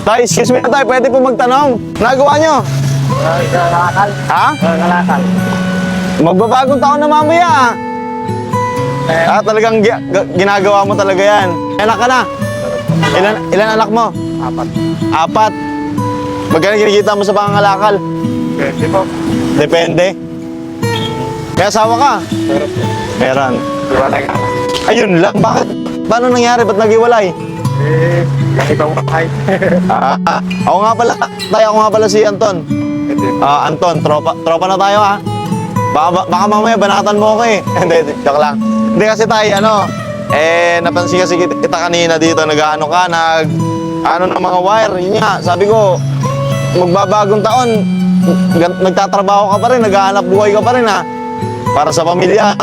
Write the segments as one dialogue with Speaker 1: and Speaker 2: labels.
Speaker 1: Tay, excuse me tay, pwede po magtanong. Nagawa nyo?
Speaker 2: Kalakal.
Speaker 1: Ha?
Speaker 2: Kalakal.
Speaker 1: Magbabagong taon na mamaya. Talagang ginagawa mo talaga yan. Anak ka na? Ilan anak mo?
Speaker 2: 4.
Speaker 1: 4. Magkano kinikita mo sa pangangalakal?
Speaker 2: Pwede po.
Speaker 1: Depende. May asawa ka? Meron.
Speaker 2: Iwalay ka.
Speaker 1: Ayun lang, bakit? Paano nangyari? Ba't nag-iwalay?
Speaker 2: Yung ibang bahay.
Speaker 1: Ako nga pala, ako nga pala si Anton. Anton, tropa na tayo ha. Baka mamaya banatan mo ako eh. Hindi, joke lang. Hindi kasi tayo, napansin kasi kita kanina dito, nag-ano ka, ng mga wire. Yun nga, sabi ko, magbabagong taon, nagtatrabaho ka pa rin, naghahanap buhay ka pa rin ha. Para sa pamilya.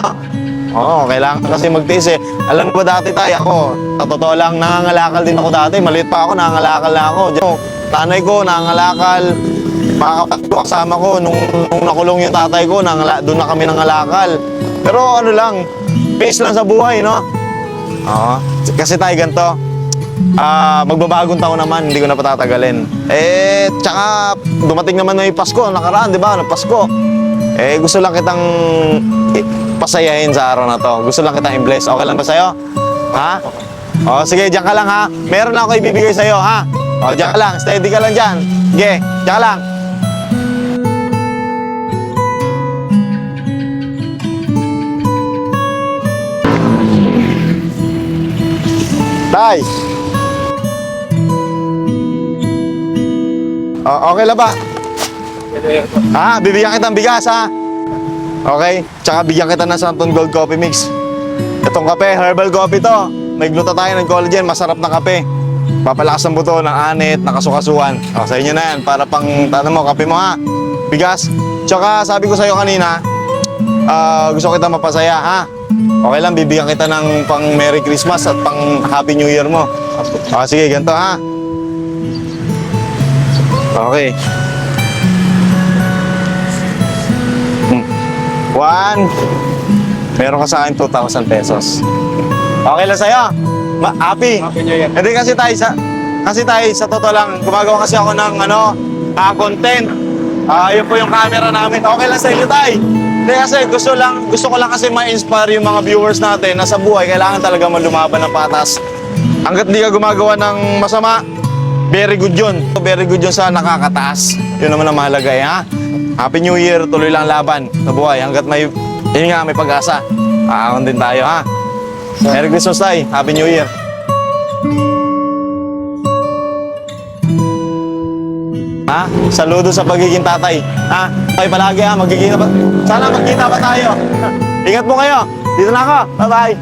Speaker 1: Oo, kailangan kasi magtiis eh. Alam mo ba dati tayo ako, sa totoo lang, nangangalakal din ako dati. Maliit pa ako, nangangalakal na ako. Tanay ko, nangangalakal. Mga kapatid ko, kasama ko, nung nakulong yung tatay ko, doon na kami nangalakal. Pero ano lang, pace lang sa buhay, no? Oo. Kasi tayo ganito, magbabagong taon naman, hindi ko na patatagalin. Tsaka dumating naman na yung Pasko, nakaraan, di ba? Pasko. Gusto lang kitang pasayahin sa araw na to. Gusto lang kitang i-bless. Okay lang ba sa'yo? Ha? O, sige, diyan ka lang ha. Meron ako ibibigay sa'yo, ha? O, diyan ka lang. Steady ka lang diyan. Sige, diyan ka lang. Tay! Okay lang ba? Bibigyan kitang bigas, ha? Okay? Tsaka bigyan kita ng Santon Gold Coffee Mix. Itong kape, herbal coffee to. May glutathione and collagen, masarap na kape. Papalakas ng buto, ng anit, ng kasukasuan. Sa inyo na yan, para pang, kape mo ha. Bigas. Tsaka sabi ko sa'yo kanina, gusto kita mapasaya, ha? Okay lang, bibigyan kita ng pang Merry Christmas at pang Happy New Year mo. Sige, ganito ha. Okay. 1. Meron ka sa akin 2,000 pesos. Okay lang sa'yo? Happy?
Speaker 2: Happy New Year.
Speaker 1: Hindi kasi tayo sa totoo lang, gumagawa kasi ako ng content. Yun po yung camera namin. Okay lang sa inyo tay. Hindi kasi gusto ko lang kasi ma-inspire yung mga viewers natin na sa buhay kailangan talaga lumaban ng patas. Hanggat di ka gumagawa ng masama, very good yun. Very good yun sa nakakataas. Yun naman ang mahalaga ha. Happy New Year, tuloy lang laban sa buhay hanggat may pag-asa. Aakon din tayo ha. Merry Christmas tayo, Happy New Year. Ha? Saludo sa pagiging tatay. Ha? Tayo palagi ha, sana magkita pa tayo. Ingat po kayo. Dito na ako. Bye-bye.